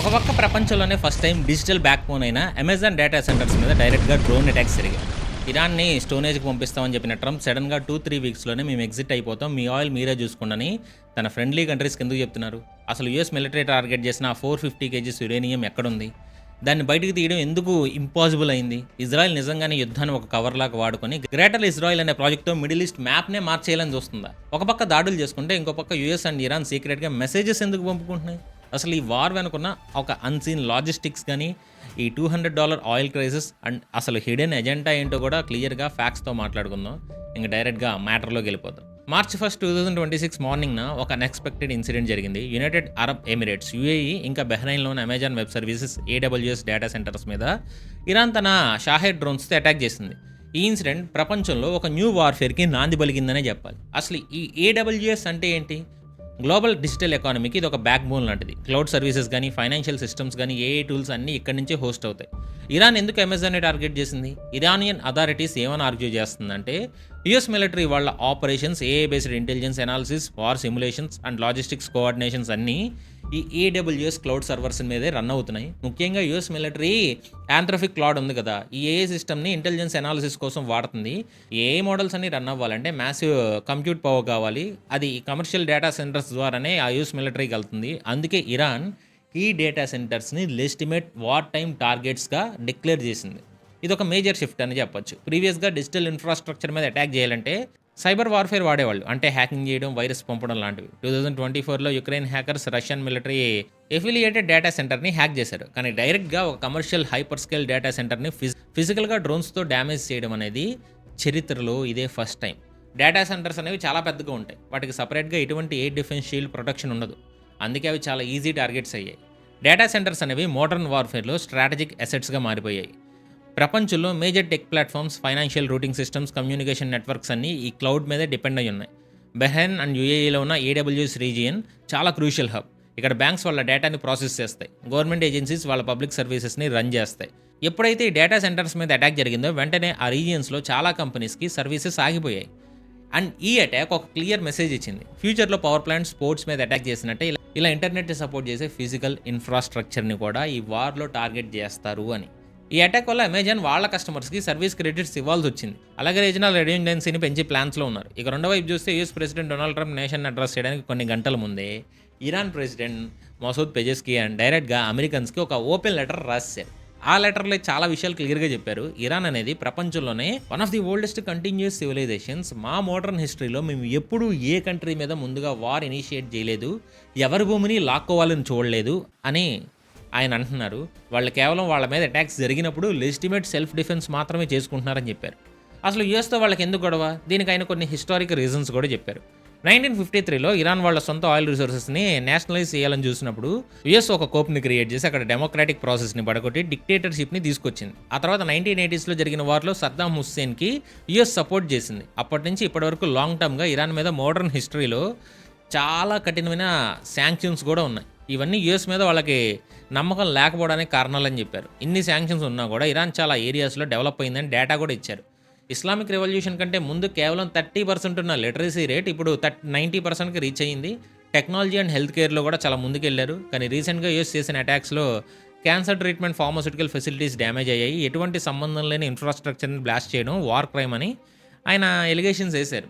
ఒక పక్క ప్రపంచంలోనే first time digital back bone అయిన అమెజాన్ డేటా సెంటర్స్ మీద డైరెక్ట్గా డ్రోన్ అటాక్స్ జరిగాయి. ఇరాన్ని స్టోనేజ్కి పంపిస్తామని చెప్పిన ట్రంప్ సడన్గా 2-3 వీక్స్లోనే మేము ఎగ్జిట్ అయిపోతాం, మీ ఆయిల్ మీరే చూసుకోండి తన ఫ్రెండ్లీ కంట్రీస్కి ఎందుకు చెప్తున్నారు? అసలు యూఎస్ మిలిటరీ టార్గెట్ చేసిన 450 కేజీస్ యురేనియం ఎక్కడుంది? దాన్ని బయటికి తీయడం ఎందుకు ఇంపాసిబుల్ అయింది? ఇజ్రాయెల్ నిజంగానే యుద్ధాన్ని ఒక కవర్లాగా వాడుకొని గ్రేటర్ ఇజ్రాయెల్ అనే ప్రాజెక్ట్తో మిడిల్ ఈస్ట్ మ్యాప్నే మార్చేయాలని చూస్తుందా? ఒక పక్క దాడులు చేసుకుంటే ఇంకో పక్క యూఎస్ అండ్ ఇరాన్ సీక్రెట్గా మెసేజెస్ ఎందుకు పంపుకుంటున్నాయి? అసలు ఈ వార్ వెనుకున్న ఒక అన్సీన్ లాజిస్టిక్స్ కానీ, ఈ $200 ఆయిల్ క్రైసిస్ అండ్ అసలు హిడెన్ ఎజెండా ఏంటో కూడా క్లియర్గా ఫ్యాక్ట్స్తో మాట్లాడుకుందాం. ఇంకా డైరెక్ట్గా మ్యాటర్లోకి వెళ్ళిపోతాం. March 1, 2026 మార్నింగ్న ఒక అన్ఎక్స్పెక్టెడ్ ఇన్సిడెంట్ జరిగింది. యునైటెడ్ అరబ్ ఎమిరేట్స్ యుఏఈ ఇంకా బెహ్రైన్లోని Amazon Web Services AWS data centres మీద ఇరాన్ తన షాహెడ్ డ్రోన్స్తో అటాక్ చేసింది. ఈ ఇన్సిడెంట్ ప్రపంచంలో ఒక న్యూ వార్ఫేర్కి నాంది పలికిందనే చెప్పాలి. అసలు ఈ AWS అంటే ఏంటి? గ్లోబల్ డిజిటల్ ఎకానమీకి ఇది ఒక బ్యాక్ బోన్ లాంటిది. క్లౌడ్ సర్వీసెస్ కానీ, ఫైనాన్షియల్ సిస్టమ్స్ కానీ, AI టూల్స్ అన్నీ ఇక్కడి నుంచే హోస్ట్ అవుతాయి. ఇరాన్ ఎందుకు అమెజాన్ని టార్గెట్ చేసింది? ఇరానియన్ అథారిటీస్ ఏమని ఆర్గ్యూ చేస్తుందంటే, యుఎస్ మిలిటరీ వాళ్ళ operations, AI based intelligence analysis, war simulations and logistics coordinations అన్నీ ఈ AWS క్లౌడ్ సర్వర్స్ మీదే రన్ అవుతున్నాయి. ముఖ్యంగా యుఎస్ మిలిటరీ యాంథ్రోపిక్ క్లౌడ్ ఉంది కదా, ఈ AI సిస్టమ్ని ఇంటెలిజెన్స్ అనాలిసిస్ కోసం వాడుతుంది. AI మోడల్స్ అన్ని రన్ అవ్వాలంటే మ్యాసివ్ కంప్యూట్ పవర్ కావాలి. అది కమర్షియల్ డేటా సెంటర్స్ ద్వారానే ఆ యుఎస్ మిలిటరీకి వెళ్తుంది. అందుకే ఇరాన్ ఈ డేటా సెంటర్స్ని లెజిటిమేట్ వార్ టైమ్ టార్గెట్స్గా డిక్లేర్ చేసింది. ఇది ఒక మేజర్ షిఫ్ట్ అని చెప్పొచ్చు. ప్రీవియస్గా డిజిటల్ ఇన్ఫ్రాస్ట్రక్చర్ మీద అటాక్ చేయాలంటే సైబర్ వార్ఫేర్ వాడేవాళ్ళు, అంటే హ్యాకింగ్ చేయడం, వైరస్ పంపడం లాంటివి. 2024లో Ukraine hackers Russian military affiliated data సెంటర్ని హ్యాక్ చేశారు. కానీ డైరెక్ట్గా ఒక కమర్షియల్ హైపర్ స్కేల్ డేటా సెంటర్ని ఫిజికల్గా డ్రోన్స్తో డ్యామేజ్ చేయడం అనేది చరిత్రలో ఇదే ఫస్ట్ టైం. డేటా సెంటర్స్ అనేవి చాలా పెద్దగా ఉంటాయి. వాటికి సపరేట్గా ఎటువంటి ఎయిర్ డిఫెన్స్ షీల్డ్ ప్రొటెక్షన్ ఉండదు. అందుకే అవి చాలా ఈజీ టార్గెట్స్ అయ్యాయి. డేటా సెంటర్స్ అనేవి మోడర్న్ వార్ఫేర్లో స్ట్రాటజిక్ అసెట్స్గా మారిపోయాయి. ప్రపంచంలో major tech platforms, financial routing systems, communication networks అన్నీ ఈ క్లౌడ్ మీదే డిపెండ్ అయి ఉన్నాయి. బెహ్రైన్ అండ్ యుఏఈలో ఉన్న AWS రీజియన్ చాలా క్రూషియల్ హబ్. ఇక్కడ బ్యాంక్స్ వాళ్ళ డేటాని ప్రాసెస్ చేస్తాయి, గవర్నమెంట్ ఏజెన్సీస్ వాళ్ళ పబ్లిక్ సర్వీసెస్ని రన్ చేస్తాయి. ఎప్పుడైతే ఈ డేటా సెంటర్స్ మీద అటాక్ జరిగిందో వెంటనే ఆ రీజియన్స్లో చాలా కంపెనీస్కి సర్వీసెస్ ఆగిపోయాయి. అండ్ ఈ అటాక్ ఒక క్లియర్ మెసేజ్ ఇచ్చింది. ఫ్యూచర్లో పవర్ ప్లాంట్, స్పోర్ట్స్ మీద అటాక్ చేసినట్టే ఇలా ఇంటర్నెట్ సపోర్ట్ చేసే ఫిజికల్ ఇన్ఫ్రాస్ట్రక్చర్ని కూడా ఈ వార్లో టార్గెట్ చేస్తారు అని. ఈ అటాక్ వల్ల అమెజాన్ వాళ్ళ కస్టమర్స్కి సర్వీస్ క్రెడిట్స్ ఇవ్వాల్సి వచ్చింది. అలాగే రీజనల్ రెడ్యూండెన్సీని పెంచి ప్లాన్స్లో ఉన్నారు. ఇక రెండో వైపు చూస్తే US president Donald Trump nation address చేయడానికి కొన్ని గంటల ముందే ఇరాన్ ప్రెసిడెంట్ మసూద్ పెజెస్కియాన్ డైరెక్ట్గా అమెరికన్స్కి ఒక ఓపెన్ లెటర్ రాశారు. ఆ లెటర్లో చాలా విషయాలు క్లియర్గా చెప్పారు. ఇరాన్ అనేది ప్రపంచంలోనే one of the oldest continuous civilisations. మా మోడర్న్ హిస్టరీలో మేము ఎప్పుడూ ఏ కంట్రీ మీద ముందుగా వార్ ఇనిషియేట్ చేయలేదు, ఎవరి భూమిని లాక్కోవాలని చూడలేదు అని ఆయన అంటున్నారు. వాళ్ళు కేవలం వాళ్ళ మీద అటాక్స్ జరిగినప్పుడు లెజిటిమేట్ సెల్ఫ్ డిఫెన్స్ మాత్రమే చేసుకుంటున్నారని చెప్పారు. అసలు యూఎస్తో వాళ్ళకి ఎందుకు గొడవ? దీనికి ఆయన కొన్ని హిస్టారిక్ రీజన్స్ కూడా చెప్పారు. 1953లో ఇరాన్ వాళ్ళ సొంత ఆయిల్ రిసోర్సెస్ని నేషనలైజ్ చేయాలని చూసినప్పుడు యుఎస్ ఒక కోప్ని క్రియేట్ చేసి అక్కడ డెమోక్రాటిక్ ప్రాసెస్ని పడగొట్టి డిక్టేటర్షిప్ని తీసుకొచ్చింది. ఆ తర్వాత 1980స్లో జరిగిన వార్లో సద్దాం హుస్సేన్కి యుఎస్ సపోర్ట్ చేసింది. అప్పటి నుంచి ఇప్పటివరకు లాంగ్ టర్మ్గా ఇరాన్ మీద మోడర్న్ హిస్టరీలో చాలా కఠినమైన శాంక్షన్స్ కూడా ఉన్నాయి. ఇవన్నీ యుఎస్ మీద వాళ్ళకి నమ్మకం లేకపోవడానికి కారణాలని చెప్పారు. ఇన్ని శాంక్షన్స్ ఉన్నా కూడా ఇరాన్ చాలా ఏరియాస్లో డెవలప్ అయిందని డేటా కూడా ఇచ్చారు. ఇస్లామిక్ రెవల్యూషన్ కంటే ముందు కేవలం 30% ఉన్న లిటరసీ రేట్ ఇప్పుడు 90%కి రీచ్ అయ్యింది. టెక్నాలజీ అండ్ హెల్త్ కేర్లో కూడా చాలా ముందుకెళ్లారు. కానీ రీసెంట్గా యూఎస్ చేసిన అటాక్స్లో cancer treatment, pharmaceutical facilities damage అయ్యాయి. ఎటువంటి సంబంధం లేని ఇన్ఫ్రాస్ట్రక్చర్ని బ్లాస్ట్ చేయడం వార్ క్రైమ్ అని ఆయన ఎలిగేషన్స్ వేశారు.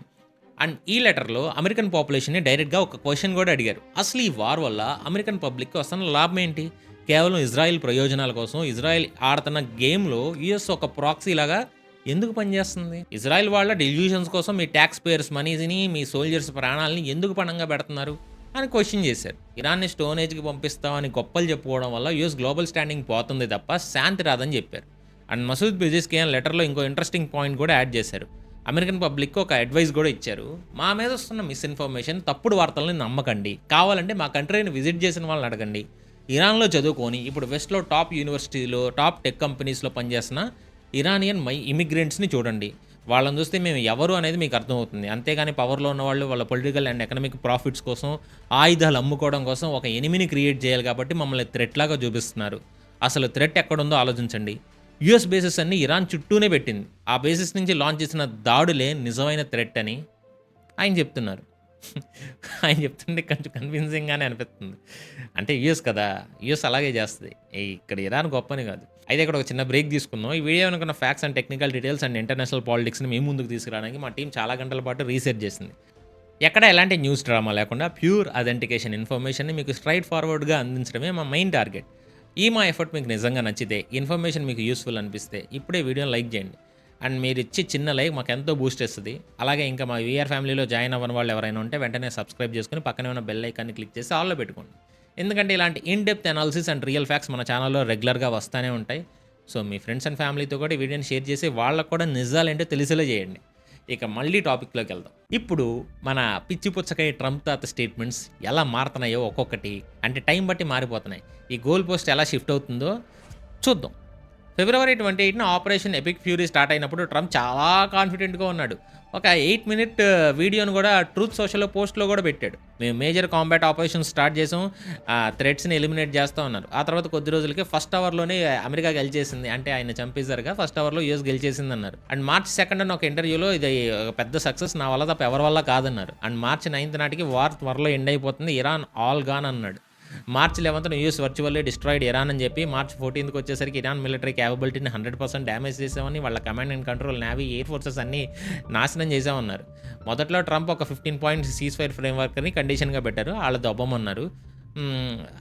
అండ్ ఈ లెటర్లో అమెరికన్ పాపులేషన్ని డైరెక్ట్గా ఒక క్వశ్చన్ కూడా అడిగారు. అసలు ఈ వార్ వల్ల అమెరికన్ పబ్లిక్కి వస్తున్న లాభం ఏంటి? కేవలం ఇజ్రాయెల్ ప్రయోజనాల కోసం ఇజ్రాయెల్ ఆడుతున్న గేమ్లో యుఎస్ ఒక ప్రాక్సీ లాగా ఎందుకు పనిచేస్తుంది? ఇజ్రాయెల్ వాళ్ళ డెల్యూషన్స్ కోసం మీ ట్యాక్స్ పేయర్స్ మనీని, మీ సోల్జర్స్ ప్రాణాలని ఎందుకు పణంగా పెడుతున్నారు అని క్వశ్చన్ చేశారు. ఇరాన్ని స్టోనేజ్కి పంపిస్తామని గొప్పలు చెప్పుకోవడం వల్ల యుఎస్ గ్లోబల్ స్టాండింగ్ పోతుంది తప్ప శాంతి రాదని చెప్పారు. అండ్ మసూద్ పెజెస్కియాన్ లెటర్లో ఇంకో ఇంట్రెస్టింగ్ పాయింట్ కూడా యాడ్ చేశారు. అమెరికన్ పబ్లిక్కి ఒక అడ్వైస్ కూడా ఇచ్చారు. మా మీద వస్తున్న మిస్ఇన్ఫర్మేషన్, తప్పుడు వార్తలని నమ్మకండి. కావాలంటే మా కంట్రీని విజిట్ చేసిన వాళ్ళని అడగండి. ఇరాన్లో చదువుకొని ఇప్పుడు వెస్ట్లో టాప్ యూనివర్సిటీలో, టాప్ టెక్ కంపెనీస్లో పనిచేస్తున్న ఇరానియన్ ఇమిగ్రెంట్స్ని చూడండి. వాళ్ళని చూస్తే మేము ఎవరు అనేది మీకు అర్థమవుతుంది. అంతేగాని పవర్లో ఉన్నవాళ్ళు వాళ్ళ పొలిటికల్ అండ్ ఎకనామిక్ ప్రాఫిట్స్ కోసం, ఆయుధాలు అమ్ముకోవడం కోసం ఒక ఎనిమిని క్రియేట్ చేయాలి కాబట్టి మమ్మల్ని థ్రెట్ లాగా చూపిస్తున్నారు. అసలు థ్రెట్ ఎక్కడుందో ఆలోచించండి. యుఎస్ బేసెస్ అన్ని ఇరాన్ చుట్టూనే పెట్టింది. ఆ బేసెస్ నుంచి లాంచ్ చేసిన దాడులే నిజమైన థ్రెట్ అని ఆయన చెప్తున్నారు. ఆయన చెప్తుంటే కొంచెం కన్విన్సింగ్‌గానే అనిపిస్తుంది. అంటే యూఎస్ కదా! యూఎస్ అలాగే చేస్తది. ఇక్కడ ఇరాన్ గొప్పని కాదు. అయితే ఇక్కడ ఒక చిన్న బ్రేక్ తీసుకుందాం. ఈ వీడియో వెనుకున్న facts and technical details and international పాలిటిక్స్‌ని మీ ముందుకు తీసుకురావడానికి మా టీమ్ చాలా గంటల పాటు రీసెర్చ్ చేసింది. ఎక్కడ ఎలాంటి న్యూస్ డ్రామా లేకుండా ప్యూర్ అథెంటికేషన్ ఇన్ఫర్మేషన్‌ని మీకు స్ట్రెయిట్ ఫార్వర్డ్‌గా అందించడమే మా మెయిన్ టార్గెట్. మా ఎఫర్ట్ మీకు నిజంగా నచ్చితే, ఇన్ఫర్మేషన్ మీకు యూస్‌ఫుల్ అనిపిస్తే ఇప్పుడే వీడియోని లైక్ చేయండి. అండ్ మీరిచ్చే చిన్న లైక్ మాకెంతో బూస్ట్ ఇస్తది. అలాగే ఇంకా మా వీఆర్ ఫ్యామిలీలో జాయిన్ అవ్వని వాళ్ళు ఎవరైనా ఉంటే వెంటనే సబ్స్క్రైబ్ చేసుకొని పక్కనే ఉన్న బెల్ ఐకాన్‌ని క్లిక్ చేసి ఆల్‌లో పెట్టుకోండి. ఎందుకంటే ఇలాంటి in depth analysis and real facts మన ఛానల్‌లో రెగ్యులర్‌గా వస్తానే ఉంటాయి. సో మీ ఫ్రెండ్స్ అండ్ ఫ్యామిలీతో కూడా ఈ వీడియోని షేర్ చేసి వాళ్ళకి కూడా నిజాలేంటో తెలిసేలా చేయండి. ఇక మళ్ళీ టాపిక్‌లోకి వెళ్దాం. ఇప్పుడు మన పిచ్చి పుచ్చకాయ ట్రంప్ తాత స్టేట్మెంట్స్ ఎలా మారుతున్నాయో ఒక్కొక్కటి అంటే టైం బట్టి మారిపోతున్నాయి. ఈ గోల్ పోస్ట్ ఎలా షిఫ్ట్ అవుతుందో చూద్దాం. ఫిబ్రవరి 28న ఆపరేషన్ ఎపిక్ ఫ్యూరీ స్టార్ట్ అయినప్పుడు ట్రంప్ చాలా కాన్ఫిడెంట్‌గా ఉన్నాడు. ఒక 8 మినిట్ వీడియోను కూడా ట్రూత్ సోషల్‌లో పోస్ట్‌లో కూడా పెట్టాడు. మేము మేజర్ కాంబాట్ ఆపరేషన్స్ స్టార్ట్ చేసాం. థ్రెట్స్‌ని ఎలిమినేట్ చేస్తాం అన్నారు. ఆ తర్వాత కొద్ది రోజులకే ఫస్ట్ అవర్‌లోనే అమెరికా గెలిచేసింది. అంటే ఆయన చంపేశారుగా ఫస్ట్ అవర్‌లో యూఎస్ గెలిచేసిందన్నారు. అండ్ మార్చ్ 2న ఒక ఇంటర్వ్యూలో ఇది ఒక పెద్ద సక్సెస్ నా వల్ల తప్ప ఎవరి వల్ల కాదన్నారు. అండ్ మార్చ్ 9th నాటికి వార్ త్వరలో ఎండ్ అయిపోతుంది. ఇరాన్ ఆల్ గాన్ అన్నాడు. మార్చ్ 11న యూఎస్ వర్చువల్లీ డిస్ట్రాయిడ్ ఇరాన్ అని చెప్పి మార్చ్ 14కి వచ్చేసరికి ఇరాన్ మిలిటరీ క్యాపబిలిటీని 100% డ్యామేజ్ చేసామని వాళ్ళ command and control navy air forces అన్ని నాశనం చేసామన్నారు. మొదట్లో ట్రంప్ ఒక 15 పాయింట్ సీజ్ ఫైర్ ఫ్రేమ్వర్క్ని కండిషన్గా పెట్టారు. వాళ్ళు దొబ్బమన్నారు.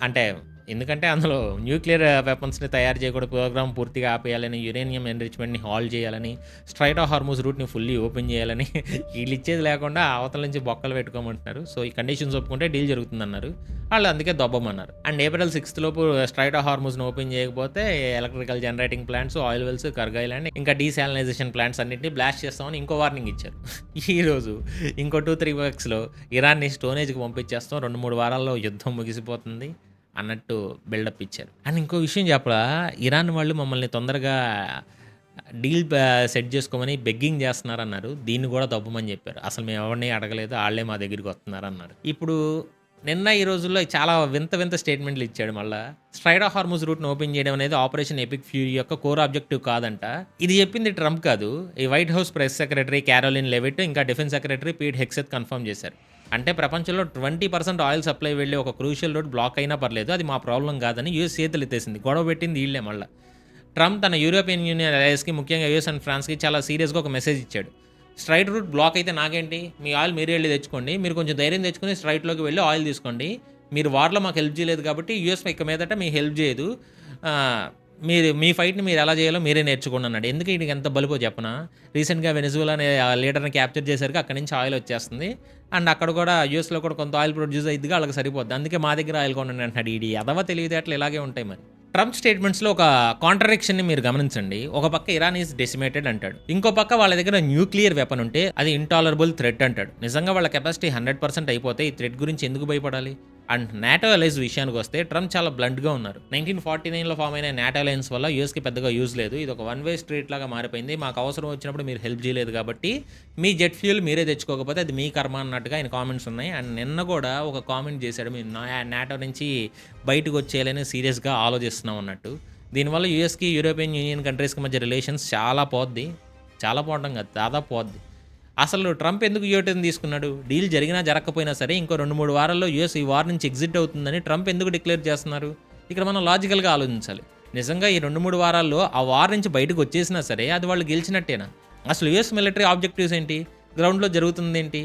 అంటే ఎందుకంటే అందులో న్యూక్లియర్ వెపన్స్ని తయారు చేయకూడదు, ప్రోగ్రామ్ పూర్తిగా ఆపేయాలని, యురేనియం ఎన్రిచ్మెంట్ని హాల్ చేయాలని, స్ట్రైట్ ఆఫ్ హార్మూజ్ రూట్ని ఫుల్లీ ఓపెన్ చేయాలని వీళ్ళు ఇచ్చేది లేకుండా అవతల నుంచి బొక్కలు పెట్టుకోమంటున్నారు. సో ఈ కండిషన్స్ ఒప్పుకుంటే డీల్ జరుగుతుందన్నారు. వాళ్ళు అందుకే దొబ్బమన్నారు. అండ్ ఏప్రిల్ 6th లోపు స్ట్రైట్ ఆఫ్ హార్మూజ్ని ఓపెన్ చేయకపోతే electrical generating plants, oil wells, Kharg island ఇంకా డీసాలినైజేషన్ ప్లాంట్స్ అన్నింటినీ బ్లాస్ట్ చేస్తామని ఇంకో వార్నింగ్ ఇచ్చారు. ఈరోజు ఇంకో 2-3 వీక్స్లో ఇరాన్ని స్టోనేజ్కి పంపించేస్తాం, 2-3 వారాల్లో యుద్ధం ముగిసిపోతుంది అన్నట్టు బిల్డప్ ఇచ్చారు. అండ్ ఇంకో విషయం చెప్పరా, ఇరాన్ వాళ్ళు మమ్మల్ని తొందరగా డీల్ సెట్ చేసుకోమని బెగ్గింగ్ చేస్తున్నారన్నారు. దీన్ని కూడా దబ్బమని చెప్పారు. అసలు మేము ఎవరిని అడగలేదు, వాళ్ళే మా దగ్గరికి వస్తున్నారన్నారు. ఇప్పుడు నిన్న ఈ రోజుల్లో చాలా వింత వింత స్టేట్మెంట్లు ఇచ్చాడు. మళ్ళీ స్ట్రైట్ ఆఫ్ హార్మూజ్ రూట్ను ఓపెన్ చేయడం అనేది ఆపరేషన్ ఎపిక్ ఫ్యూరీ యొక్క కోర్ ఆబ్జెక్టివ్ కాదంట. ఇది చెప్పింది ట్రంప్ కాదు, ఈ White House press secretary Karoline Leavitt ఇంకా defence secretary Pete Hegseth confirm చేశారు. అంటే ప్రపంచంలో 20% ఆయిల్ సప్లై వెళ్ళి ఒక క్రూషియల్ రోడ్ బ్లాక్ అయినా పర్లేదు, అది మా ప్రాబ్లం కాదని యూఎస్ చేతులు ఎత్తేసింది. గొడవ పెట్టింది వీళ్ళే. మళ్ళీ ట్రంప్ తన యూరోపియన్ యూనియన్ అలయన్స్కి, ముఖ్యంగా యూఎస్ అండ్ ఫ్రాన్స్కి చాలా సీరియస్గా ఒక మెసేజ్ ఇచ్చాడు. స్ట్రైట్ రూట్ బ్లాక్ అయితే నాకేంటి, మీ ఆయిల్ మీరే వెళ్ళి తెచ్చుకోండి, మీరు కొంచెం ధైర్యం తెచ్చుకొని స్ట్రైట్లోకి వెళ్ళి ఆయిల్ తీసుకోండి. మీరు వార్లో మాకు హెల్ప్ చేయలేదు కాబట్టి యూఎస్ ఇక మీదట మీకు హెల్ప్ చేయదు. మీరు మీ ఫైట్ని మీరు ఎలా చేయాలో మీరే నేర్చుకోండి అన్నాడు. ఎందుకు వీడికి ఎంత బలుపో చెప్పనా, రీసెంట్గా వెనిజులా అనే లీడర్ని క్యాప్చర్ చేశారు, అక్కడి నుంచి ఆయిల్ వచ్చేస్తుంది. అండ్ అక్కడ కూడా యూఎస్లో కూడా కొంత ఆయిల్ ప్రొడ్యూస్ అయ్యిద్దిగా, వాళ్ళకి సరిపోద్ది. అందుకే మా దగ్గర ఆయిల్ కొనండి అంటున్నాడు. ఇది ఎదవ తెలివితేటలు ఇలాగే ఉంటాయి. మరి ట్రంప్ స్టేట్మెంట్స్లో ఒక కాంట్రడిక్షన్ని మీరు గమనించండి. ఒక పక్క ఇరాన్ ఈజ్ డెసిమేటెడ్ అంటాడు, ఇంకో పక్క వాళ్ళ దగ్గర న్యూక్లియర్ వెపన్ ఉంటే అది ఇంటాలరబుల్ థ్రెట్ అంటాడు. నిజంగా వాళ్ళ కెపాసిటీ 100% అయిపోతే ఈ థ్రెట్ గురించి ఎందుకు భయపడాలి? అండ్ నాటో అలయన్స్ విషయానికి వస్తే ట్రంప్ చాలా బ్లంట్గా ఉన్నారు. 1949లో ఫామ్ అయిన నాటో అలయన్స్ వల్ల యూఎస్కి పెద్దగా యూజ్ లేదు, ఇది ఒక వన్ వే స్ట్రీట్ లాగా మారిపోయింది. మాకు అవసరం వచ్చినప్పుడు మీరు హెల్ప్ చేయలేదు కాబట్టి మీ జెట్ ఫ్యూల్ మీరే తెచ్చుకోకపోతే అది మీ కర్మ అన్నట్టుగా ఆయన కామెంట్స్ ఉన్నాయి. అండ్ నిన్న కూడా ఒక కామెంట్ చేశాడు, మేము నాటో నుంచి బయటకు వచ్చేయాలని సీరియస్గా ఆలోచిస్తున్నాం అన్నట్టు. దీనివల్ల యూఎస్కి యూరోపియన్ యూనియన్ కంట్రీస్కి మధ్య రిలేషన్స్ చాలా పోవడం కాదు, దాదాపు పోద్ది. అసలు ట్రంప్ ఎందుకు యూటర్న్ తీసుకున్నాడు? డీల్ జరిగినా జరగకపోయినా సరే ఇంకో 2-3 వారాల్లో యూఎస్ ఈ వార్ నుంచి ఎగ్జిట్ అవుతుందని ట్రంప్ ఎందుకు డిక్లేర్ చేస్తున్నారు? ఇక్కడ మనం లాజికల్గా ఆలోచించాలి. నిజంగా ఈ 2-3 వారాల్లో ఆ వార్ నుంచి బయటకు వచ్చేసినా సరే అది వాళ్ళు గెలిచినట్టేనా? అసలు యూఎస్ మిలిటరీ ఆబ్జెక్టివ్స్ ఏంటి, గ్రౌండ్లో జరుగుతుంది ఏంటి?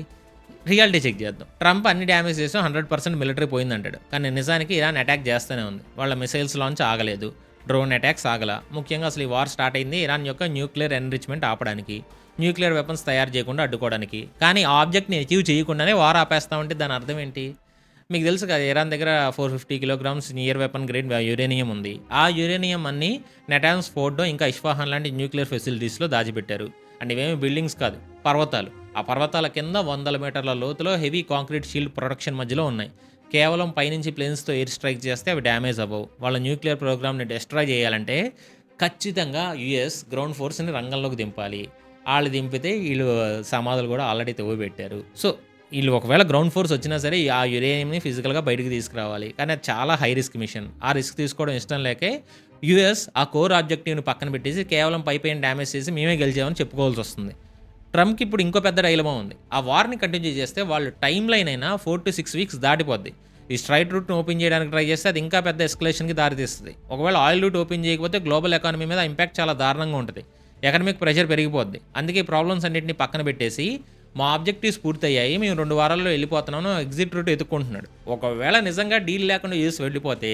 రియాలిటీ చెక్ చేద్దాం. ట్రంప్ అన్ని డ్యామేజ్ చేసాం, 100% మిలిటరీ పోయిందంటాడు. కానీ నిజానికి ఇరాన్ అటాక్ చేస్తూనే ఉంది. వాళ్ళ మిసైల్స్ లాంచ్ ఆగలేదు, డ్రోన్ అటాక్స్ ఆగల. ముఖ్యంగా అసలు ఈ వార్ స్టార్ట్ అయింది ఇరాన్ యొక్క న్యూక్లియర్ ఎన్రిచ్మెంట్ ఆపడానికి, న్యూక్లియర్ వెపన్స్ తయారు చేయకుండా అడ్డుకోవడానికి. కానీ ఆ ఆబ్జెక్ట్ని అచీవ్ చేయకుండానే వార్ ఆపేస్తామంటే దాని అర్థం ఏంటి? మీకు తెలుసు కదా, ఇరాన్ దగ్గర 450 kilograms near weapon grade uranium ఉంది. ఆ యురేనియం అన్ని నెటాన్స్, ఫోర్డో ఇంకా ఇస్ఫాహాన్ లాంటి న్యూక్లియర్ ఫెసిలిటీస్లో దాచిపెట్టారు. అండ్ ఇవేమి బిల్డింగ్స్ కాదు, పర్వతాలు. ఆ పర్వతాల కింద 100 మీటర్ల లోతులో హెవీ కాంక్రీట్ షీల్డ్ ప్రొటెక్షన్ మధ్యలో ఉన్నాయి. కేవలం పైనుంచి ప్లేన్స్తో ఎయిర్ స్ట్రైక్ చేస్తే అవి డ్యామేజ్ అవ్వవు. వాళ్ళ న్యూక్లియర్ ప్రోగ్రామ్ని డిస్ట్రాయ్ చేయాలంటే ఖచ్చితంగా యుఎస్ గ్రౌండ్ ఫోర్స్ని రంగంలోకి దింపాలి. వాళ్ళు దింపితే వీళ్ళు సమాధులు కూడా ఆల్రెడీ తవ్విపెట్టారు. సో వీళ్ళు ఒకవేళ గ్రౌండ్ ఫోర్స్ వచ్చినా సరే ఆ యురేనియంని ఫిజికల్గా బయటకు తీసుకురావాలి. కానీ అది చాలా హై రిస్క్ మిషన్. ఆ రిస్క్ తీసుకోవడం ఇష్టం లేకే యుఎస్ ఆ కోర్ ఆబ్జెక్టివ్ని పక్కన పెట్టేసి కేవలం పైన డ్యామేజ్ చేసి మేమే గెలిచామని చెప్పుకోవాల్సి వస్తుంది. ట్రంప్‌కి ఇప్పుడు ఇంకో పెద్ద డైలమా ఉంది. ఆ వార్‌ని కంటిన్యూ చేస్తే వాళ్ళు టైమ్ లైన్ అయినా 4-6 వీక్స్ దాటిపోద్ది. ఈ స్ట్రైట్ రూట్‌ని ఓపెన్ చేయడానికి ట్రై చేస్తే అది ఇంకా పెద్ద ఎస్కలేషన్‌కి దారితీస్తది. ఒకవేళ ఆయిల్ రూట్ ఓపెన్ చేయకపోతే గ్లోబల్ ఎకానమీ మీద ఇంపాక్ట్ చాలా దారుణంగా ఉంటది. ఎకనామిక్ ప్రెషర్ పెరిగిపోద్ది. అందుకే ఈ ప్రాబ్లమ్స్ అన్నిటిని పక్కన పెట్టేసి మా ఆబ్జెక్టివ్స్ పూర్తయ్యాయి. మేము 2 వారాల్లో వెళ్ళిపోతున్నాను. ఎగ్జిట్ రూట్ ఎతుక్కుంటున్నాడు. ఒకవేళ నిజంగా డీల్ లేకుండా యూఎస్ వెళ్ళిపోతే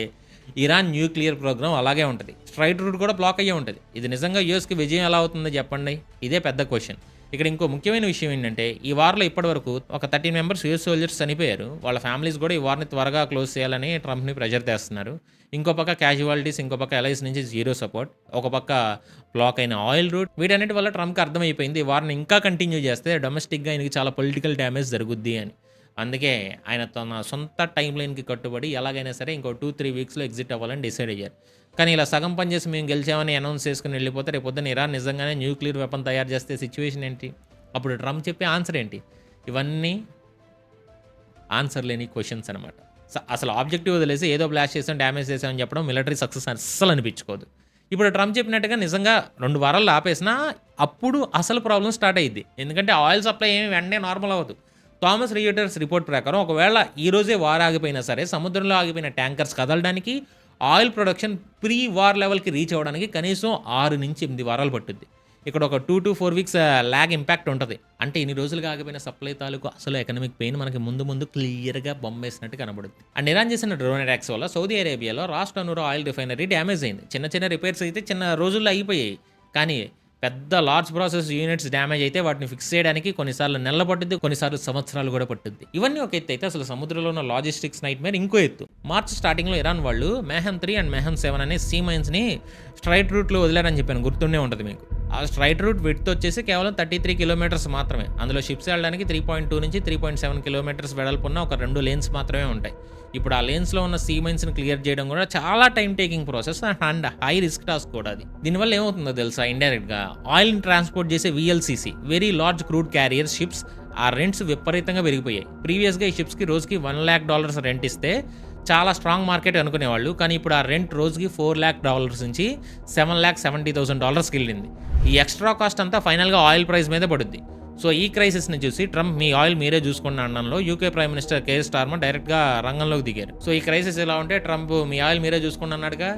ఇరాన్ న్యూక్లియర్ ప్రోగ్రామ్ అలాగే ఉంటది. స్ట్రైట్ రూట్ కూడా బ్లాక్ అయ్యే ఉంటది. ఇది నిజంగా యూఎస్‌కి విజయం ఎలా అవుతుందో చెప్పండి? ఇదే పెద్ద క్వెషన్. ఇక్కడ ఇంకో ముఖ్యమైన విషయం ఏంటంటే ఈ వార్‌లో ఇప్పటివరకు ఒక 13 మెంబర్స్ యూఎస్ సోల్జర్స్ చనిపోయారు. వాళ్ళ ఫ్యామిలీస్ కూడా ఈ వార్‌ని త్వరగా క్లోజ్ చేయాలని ట్రంప్‌ని ప్రెషర్ తెస్తున్నారు. ఇంకో పక్క క్యాజువాలిటీస్, ఇంకో పక్క ఎలైస్ నుంచి జీరో సపోర్ట్, ఒక పక్క బ్లాక్ అయిన ఆయిల్ రూట్. వీటన్నిటి వల్ల ట్రంప్‌కి అర్థమైపోయింది ఈ వార్‌ని ఇంకా కంటిన్యూ చేస్తే డొమెస్టిక్‌గా ఆయనకి చాలా పొలిటికల్ డ్యామేజ్ జరుగుద్ది అని. అందుకే ఆయన తన సొంత టైమ్ లైన్‌కి కట్టుబడి ఎలాగైనా సరే ఇంకో 2-3 వీక్స్‌లో ఎగ్జిట్ అవ్వాలని డిసైడ్ అయ్యారు. కానీ ఇలా సగం పని చేసి మేము గెలిచామని అనౌన్స్ చేసుకొని వెళ్ళిపోతే రేపొద్దున ఇరాన్ నిజంగానే న్యూక్లియర్ వెపన్ తయారు చేస్తే సిచ్యువేషన్ ఏంటి? అప్పుడు ట్రంప్ చెప్పే ఆన్సర్ ఏంటి? ఇవన్నీ ఆన్సర్ లేని క్వెషన్స్ అనమాట. అసలు ఆబ్జెక్టివ్ వదిలేసి ఏదో బ్లాస్ట్ చేసాం, డ్యామేజ్ చేసామని చెప్పడం మిలిటరీ సక్సెస్ అస్సలు అనిపించుకోదు. ఇప్పుడు ట్రంప్ చెప్పినట్టుగా నిజంగా 2 వారాల్లో ఆపేసినా అప్పుడు అసలు ప్రాబ్లమ్ స్టార్ట్ అయ్యిద్ది. ఎందుకంటే ఆయిల్ సప్లై ఏమి వెంటనే నార్మల్ అవ్వదు. థామస్ రియూటర్స్ రిపోర్ట్ ప్రకారం ఒకవేళ ఈ రోజే వార్ ఆగిపోయినా సరే సముద్రంలో ఆగిపోయిన ట్యాంకర్స్ కదలడానికి, ఆయిల్ ప్రొడక్షన్ ప్రీ వార్ లెవెల్‌కి రీచ్ అవ్వడానికి కనీసం 6-8 వారాలు పట్టుద్ది. ఇక్కడ ఒక 2-4 వీక్స్ ల్యాగ్ ఇంపాక్ట్ ఉంటది. అంటే ఇన్ని రోజులుగా ఆగిపోయిన సప్లై తాలూకు అసలు ఎకనామిక్ పెయిన్ మనకి ముందు క్లియర్‌గా బొమ్మేసినట్టు కనబడుద్ది. అండ్ ఇరాన్ చేసిన డ్రోన్ అటాక్స్ వల్ల సౌదీ అరేబియాలో Ras Tanura oil refinery damage అయింది. చిన్న రిపేర్స్ అయితే చిన్న రోజుల్లో అయిపోయాయి. కానీ పెద్ద లార్జ్ ప్రాసెస్ యూనిట్స్ డ్యామేజ్ అయితే వాటిని ఫిక్స్ చేయడానికి కొన్నిసార్లు నెలలు పట్టుద్ది, కొన్నిసార్లు సంవత్సరాలు కూడా పట్టుద్ది. ఇవన్నీ ఒక ఎత్తు అయితే అసలు సముద్రంలో ఉన్న లాజిస్టిక్స్ నైట్ మేర్ ఇంకో ఎత్తు. మార్చ్ స్టార్టింగ్లో ఇరాన్ వాళ్ళు మెహన్ 3 అండ్ మెహన్ 7 అనే సీ మైన్స్ని స్ట్రైట్ రూట్లో వదిలారని చెప్పాను, గుర్తుండే ఉంటుంది మీకు. ఆ స్ట్రైట్ రూట్ విడ్త్ వచ్చేసి కేవలం 33 కిలోమీటర్స్ మాత్రమే. అందులో షిప్స్ వెళ్ళడానికి 3.2 నుంచి 3.7 కిలోమీటర్స్ వెడల్పున్న ఒక 2 లేన్స్ మాత్రమే ఉంటాయి. ఇప్పుడు ఆ లేన్స్లో ఉన్న సీ మైన్స్ని క్లియర్ చేయడం కూడా చాలా time taking process and high risk task కూడా అది. దీనివల్ల ఏమవుతుందో తెలుసా? ఇండైరెక్ట్గా ఆయిల్ని ట్రాన్స్పోర్ట్ చేసే VLCC very large crude carrier ships ఆ రెంట్స్ విపరీతంగా పెరిగిపోయాయి. ప్రీవియస్గా ఈ షిప్స్కి రోజుకి $1 lakh రెంట్ ఇస్తే చాలా స్ట్రాంగ్ మార్కెట్ అనుకునేవాళ్ళు. కానీ ఇప్పుడు ఆ రెంట్ రోజుకి $4 lakh నుంచి $7,70,000కి వెళ్ళింది. ఈ ఎక్స్ట్రా కాస్ట్ అంతా ఫైనల్గా ఆయిల్ ప్రైస్ మీదే పడుద్ది. సో ఈ క్రైసిస్ని చూసి ట్రంప్ మీ ఆయిల్ మీరే చూసుకున్న అనడంలో UK prime minister Keir Starmer డైరెక్ట్గా రంగంలోకి దిగారు. సో ఈ క్రైసిస్ ఎలా ఉంటే ట్రంప్ మీ ఆయిల్ మీరే చూసుకున్న అన్నాడుగా.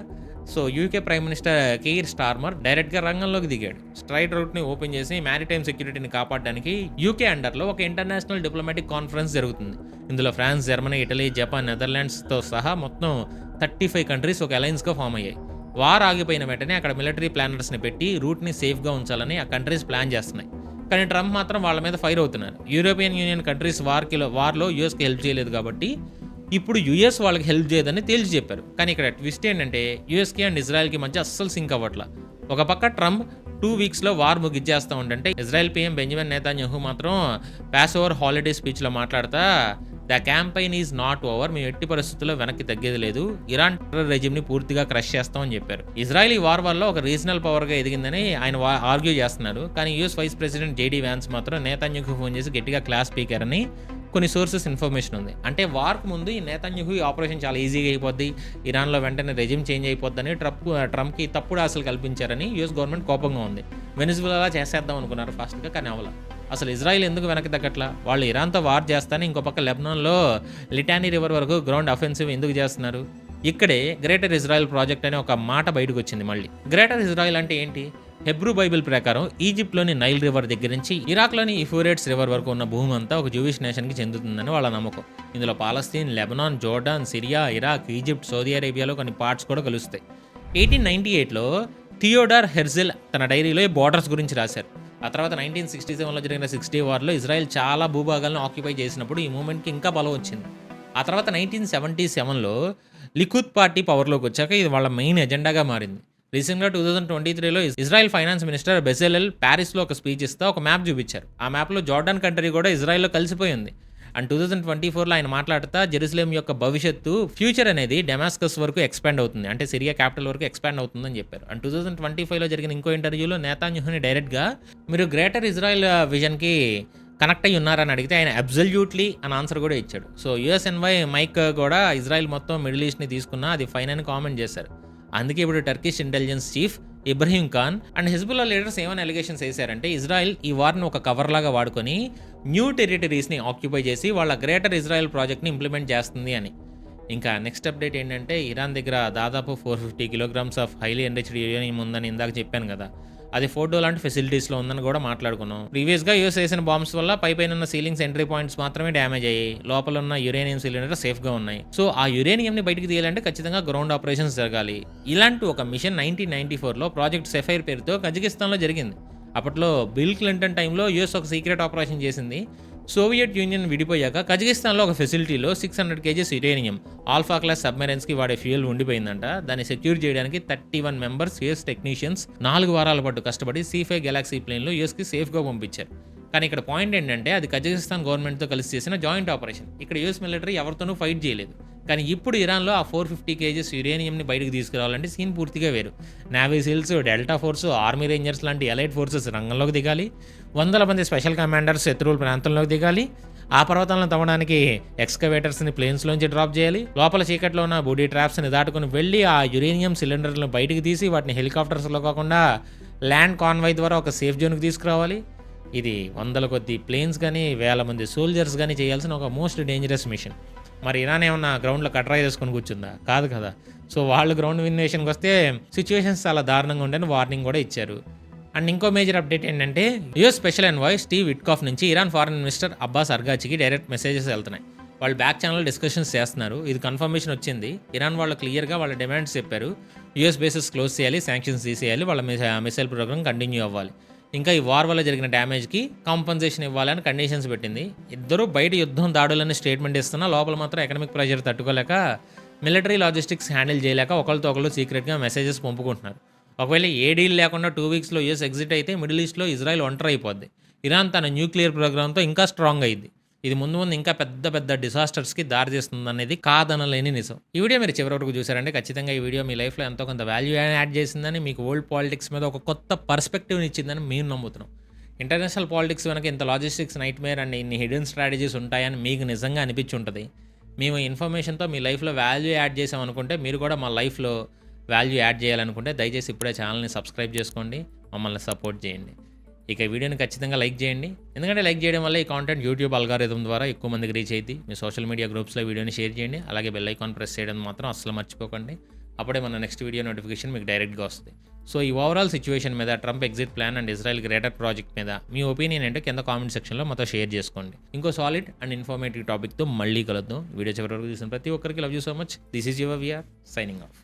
So UK prime minister Keir Starmer డైరెక్ట్గా రంగంలోకి దిగాడు. స్ట్రైట్ రూట్ని ఓపెన్ చేసి మ్యారిటైమ్ సెక్యూరిటీని కాపాడడానికి యూకే అండర్లో ఒక ఇంటర్నేషనల్ డిప్లొమాటిక్ కాన్ఫరెన్స్ జరుగుతుంది. ఇందులో ఫ్రాన్స్, జర్మనీ, ఇటలీ, జపాన్, నెదర్లాండ్స్తో సహా మొత్తం 35 కంట్రీస్ ఒక అలయన్స్గా ఫామ్ అయ్యాయి. వార్ ఆగిపోయిన వెంటనే అక్కడ మిలిటరీ ప్లానర్స్ని పెట్టి రూట్ని సేఫ్గా ఉంచాలని ఆ కంట్రీస్ ప్లాన్ చేస్తున్నాయి. కానీ ట్రంప్ మాత్రం వాళ్ళ మీద ఫైర్ అవుతున్నారు. యూరోపియన్ యూనియన్ కంట్రీస్ వార్లో యూఎస్కి హెల్ప్ చేయలేదు కాబట్టి ఇప్పుడు యూఎస్ వాళ్ళకి హెల్ప్ చేయదని తేల్చి చెప్పారు. కానీ ఇక్కడ ట్విస్ట్ ఏంటంటే యూఎస్కి అండ్ ఇజ్రాయెల్కి మధ్య అస్సలు సింక్ అవ్వట్ల. ఒక పక్క ట్రంప్ 2 వీక్స్లో వార్ ముగిచ్చేస్తూ ఉంటే ఇజ్రాయెల్ పీఎం బెంజమిన్ నెతన్యాహు మాత్రం పాస్ ఓవర్ హాలిడే స్పీచ్లో మాట్లాడుతా the campaign is not over, మేము ఎట్టి పరిస్థితుల్లో వెనక్కి తగ్గేది లేదు, ఇరాన్ టెర్రర్ రెజిమ్ని పూర్తిగా క్రష్ చేస్తామని చెప్పారు. ఇజ్రాయెల్ ఈ వార్ వల్ల ఒక రీజనల్ పవర్గా ఎదిగిందని ఆయన ఆర్గ్యూ చేస్తున్నారు. కానీ US vice president JD Vance మాత్రం నేతన్యాహుకు ఫోన్ చేసి గట్టిగా క్లాస్ స్పీకర్ని కొన్ని సోర్సెస్ ఇన్ఫర్మేషన్ ఉంది. అంటే వార్కు ముందు ఈ నేతన్యాహు ఈ ఆపరేషన్ చాలా ఈజీగా అయిపోద్ది, ఇరాన్లో వెంటనే రెజిమ్ చేంజ్ అయిపోద్దని ట్రంప్కి తప్పుడు ఆశలు కల్పించారని యూఎస్ గవర్నమెంట్ కోపంగా ఉంది. వెనిజులా చేసేద్దాం అనుకున్నారు ఫాస్ట్గా, కానీ అవ్వల. అసలు ఇజ్రాయిల్ ఎందుకు వెనక్కి తగ్గట్లా? వాళ్ళు ఇరాన్తో వార్ చేస్తానే ఇంకో పక్క లెబనాన్లో లిటానీ రివర్ వరకు గ్రౌండ్ అఫెన్సివ్ ఎందుకు చేస్తున్నారు? ఇక్కడే గ్రేటర్ ఇజ్రాయెల్ ప్రాజెక్ట్ అనే ఒక మాట బయటకు వచ్చింది మళ్ళీ. గ్రేటర్ ఇజ్రాయెల్ అంటే ఏంటి? హెబ్రూ బైబిల్ ప్రకారం ఈజిప్ట్లోని నైల్ రివర్ దగ్గర నుంచి ఇరాక్లోని యూఫ్రేట్స్ రివర్ వరకు ఉన్న భూమి అంతా ఒక జూయిష్ నేషన్కి చెందుతుందని వాళ్ళ నమ్మకం. ఇందులో Palestine, Lebanon, Jordan, Syria, Iraq, Egypt, Saudi అరేబియాలో కొన్ని పార్ట్స్ కూడా కలుస్తాయి. 1898లో థియోడార్ హెర్జెల్ తన డైరీలో ఈ బార్డర్స్ గురించి రాశారు. ఆ తర్వాత 1967లో జరిగిన 60 వార్లో ఇజ్రాయెల్ చాలా భూభాగాలను ఆక్యుపై చేసినప్పుడు ఈ మూమెంట్కి ఇంకా బలం వచ్చింది. ఆ తర్వాత 1977లో లికుద్ పార్టీ పవర్లోకి వచ్చాక ఇది వాళ్ళ మెయిన్ ఎజెండాగా మారింది. రీసెంట్గా 2023లో ఇజ్రాయెల్ ఫైనాన్స్ మినిస్టర్ బెజెలెల్ ప్యారిస్లో ఒక స్పీచ్ ఇస్తూ ఒక మ్యాప్ చూపించారు. ఆ మ్యాప్లో జార్డాన్ కంట్రీ కూడా ఇజ్రాయెల్లో కలిసిపోయింది. అండ్ 2024లో ఆయన మాట్లాడుతూ జెరూసలేం యొక్క భవిష్యత్తు ఫ్యూచర్ అనేది డెమాస్కస్ వరకు ఎక్స్పాండ్ అవుతుంది, అంటే సిరియా క్యాపిటల్ వరకు ఎక్స్పాండ్ అవుతుందని చెప్పారు. అండ్ 2025లో జరిగిన ఇంకో ఇంటర్వ్యూలో నేతన్యాహుని డైరెక్ట్గా మీరు గ్రేటర్ ఇజ్రాయెల్ విజన్కి కనెక్ట్ అయ్యి ఉన్నారని అడిగితే ఆయన అబ్సల్యూట్లీ అని ఆన్సర్ కూడా ఇచ్చాడు. సో USNY మైక్ కూడా ఇజ్రాయెల్ మొత్తం మిడిల్ ఈస్ట్ని తీసుకున్నా అది ఫైన్ అని కామెంట్ చేశారు. అందుకే ఇప్పుడు Turkish intelligence chief Ibrahim Khan and Hezbollah leaders ఏమైనా ఎలిగేషన్స్ వేశారంటే ఇజ్రాయెల్ ఈ వార్ని ఒక కవర్ లాగా వాడుకొని న్యూ టెరిటరీస్ని ఆక్యుపై చేసి వాళ్ళ గ్రేటర్ ఇజ్రాయెల్ ప్రాజెక్ట్ని ఇంప్లిమెంట్ చేస్తుంది అని. ఇంకా నెక్స్ట్ అప్డేట్ ఏంటంటే ఇరాన్ దగ్గర దాదాపు 450 kilograms of highly enriched uranium ఉందని ఇందాక చెప్పాను కదా, అది ఫోర్డో లాంటి ఫెసిలిటీస్లో ఉందని కూడా మాట్లాడుకున్నాం. ప్రీవియస్గా యూఎస్ వేసిన బాంబ్స్ వల్ల పైన ఉన్న సీలింగ్స్ ఎంట్రీ పాయింట్స్ మాత్రమే డ్యామేజ్ అయ్యాయి, లోపల ఉన్న యురేనియం సిలిండర్ సేఫ్గా ఉన్నాయి. సో ఆ యురేనియంని బయటికి తీయాలంటే ఖచ్చితంగా గ్రౌండ్ ఆపరేషన్స్ జరగాలి. ఇలాంటి ఒక మిషన్ 1994లో ప్రాజెక్ట్ సెఫైర్ పేరుతో కజకిస్తాన్లో జరిగింది. అప్పట్లో బిల్ క్లింటన్ టైంలో యూఎస్ ఒక సీక్రెట్ ఆపరేషన్ చేసింది. సోవియట్ యూనియన్ విడిపోయాక కజకిస్తాన్లో ఒక ఫెసిలిటీలో 600 కేజీస్ యురేనియం ఆల్ఫా క్లాస్ సబ్మెరైన్స్కి వాడే ఫ్యూయల్ ఉండిపోయిందంట. దాన్ని సెక్యూర్ చేయడానికి 31 మెంబర్స్ యూఎస్ టెక్నీషియన్స్ 4 వారాల పాటు కష్టపడి C5 గెలాక్సీ ప్లేన్లో యూఎస్కి సేఫ్గా పంపించారు. కానీ ఇక్కడ పాయింట్ ఏంటంటే అది కజకిస్తాన్ గవర్నమెంట్తో కలిసి చేసిన జాయింట్ ఆపరేషన్. ఇక్కడ యూఎస్ మిలిటరీ ఎవరితోనూ ఫైట్ చేయలేదు. కానీ ఇప్పుడు ఇరాన్లో ఆ 450 కేజీస్ యురేనియంని బయటకు తీసుకురావాలంటే సీన్ పూర్తిగా వేరు. Navy seals, delta force, army rangers లాంటి ఎలైట్ ఫోర్సెస్ రంగంలోకి దిగాలి. వందల మంది స్పెషల్ కమాండర్స్ శత్రువుల ప్రాంతంలోకి దిగాలి. ఆ పర్వతాలను తవ్వడానికి ఎక్స్కవేటర్స్ని ప్లేన్స్లోంచి డ్రాప్ చేయాలి. లోపల చీకట్లో ఉన్న బూడీ ట్రాప్స్ని దాటుకుని వెళ్ళి ఆ యురేనియం సిలిండర్లను బయటకు తీసి వాటిని హెలికాప్టర్స్లో కాకుండా ల్యాండ్ కాన్వాయ్ ద్వారా ఒక సేఫ్ జోన్కి తీసుకురావాలి. ఇది వందల కొద్ది ప్లేన్స్ కానీ వేల మంది సోల్జర్స్ కానీ చేయాల్సిన ఒక మోస్ట్ డేంజరస్ మిషన్. మరి ఇరాన్ ఏమన్నా గ్రౌండ్లో కట్రా చేసుకొని కూర్చుందా? కాదు కదా. సో వాళ్ళు గ్రౌండ్ ఇన్వేషన్కి వస్తే సిచ్యువేషన్స్ చాలా దారుణంగా ఉండని వార్నింగ్ కూడా ఇచ్చారు. అండ్ ఇంకో మేజర్ అప్డేట్ ఏంటంటే US special envoy Steve Witkoff నుంచి ఇరాన్ ఫారెన్ మినిస్టర్ అబ్బాస్ అర్గాచికి డైరెక్ట్ మెసేజెస్ వెళ్తున్నాయి. వాళ్ళు బ్యాక్ ఛానల్ డిస్కషన్స్ చేస్తున్నారు. ఇది కన్ఫర్మేషన్ వచ్చింది. ఇరాన్ వాళ్ళు క్లియర్గా వాళ్ళ డిమాండ్స్ చెప్పారు. యూఎస్ బేసెస్ క్లోజ్ చేయాలి, శాంక్షన్స్ తీసేయాలి, వాళ్ళ మిసైల్ ప్రోగ్రామ్ కంటిన్యూ అవ్వాలి, ఇంకా ఈ వార్ వల్ల జరిగిన డ్యామేజ్కి కాంపన్సేషన్ ఇవ్వాలని కండిషన్స్ పెట్టింది. ఇద్దరు బయట యుద్ధం దాడులని స్టేట్మెంట్ ఇస్తున్నా లోపల మాత్రం ఎకనామిక్ ప్రెషర్ తట్టుకోలేక మిలిటరీ లాజిస్టిక్స్ హ్యాండిల్ చేయలేక ఒకరితో ఒకరు సీక్రెట్గా మెసేజెస్ పంపుకుంటున్నారు. ఒకవేళ ఏ డీల్ లేకుండా 2 వీక్స్లో యూఎస్ ఎగ్జిట్ అయితే మిడిల్ ఈస్ట్లో ఇజ్రాయెల్ ఒంటరి అయిపోద్ది. ఇరాన్ తన న్యూక్లియర్ ప్రోగ్రామ్తో ఇంకా స్ట్రాంగ్ అయ్యింది. ఇది ముందు ముందు ఇంకా పెద్ద పెద్ద డిజాస్టర్స్కి దారితీస్తుంది అనేది కాదనలేని నిజం. ఈ వీడియో మీరు చివరి వరకు చూసారంటే ఖచ్చితంగా ఈ వీడియో మీ లైఫ్లో ఎంతో కొంత వాల్యూ యాడ్ చేసిందని, మీకు వరల్డ్ పాలిటిక్స్ మీద ఒక కొత్త పర్స్పెక్టివ్ని ఇచ్చిందని మేము నమ్ముతున్నాం. ఇంటర్నేషనల్ పాలిటిక్స్ వెనక ఇంత లాజిస్టిక్స్ నైట్ మేర్ అండ్ ఇన్ని హిడెన్ స్ట్రాటజీస్ ఉంటాయని మీకు నిజంగా అనిపించి ఉంటుంది. మేము ఇన్ఫర్మేషన్తో మీ లైఫ్లో వాల్యూ యాడ్ చేసామనుకుంటే, మీరు కూడా మా లైఫ్లో వాల్యూ యాడ్ చేయాలనుకుంటే దయచేసి ఇప్పుడే ఛానల్ని సబ్స్క్రైబ్ చేసుకోండి, మమ్మల్ని సపోర్ట్ చేయండి. ఇక ఈ వీడియోని ఖచ్చితంగా లైక్ చేయండి, ఎందుకంటే లైక్ చేయడం వల్ల ఈ కాంటెంట్ యూట్యూబ్ అల్గారిథం ద్వారా ఎక్కువ మందికి రీచ్ అయ్యింది. మీ సోషల్ మీడియా గ్రూప్స్లో వీడియోని షేర్ చేయండి, అలాగే బెల్ ఐకాన్ ప్రెస్ చేయడం మాత్రం అస్సలు మర్చిపోకండి. అప్పుడే మన నెక్స్ట్ వీడియో నోటిఫికేషన్ మీకు డైరెక్ట్గా వస్తుంది. సో ఈ ఓవరాల్ సిచ్యువేషన్ మీద, Trump exit plan and Israel greater project మీద మీ ఒపీనియన్ ఏంటో కింద కామెంట్ సెక్షన్లో మాతో షేర్ చేసుకోండి. ఇంకో సాలిడ్ అండ్ ఇన్ఫర్మేటివ్ టాపిక్తో మళ్ళీ కలుద్దాం. వీడియో చివరి వరకు చూసిన ప్రతి ఒక్కరికి love you so much. This is your VR signing of.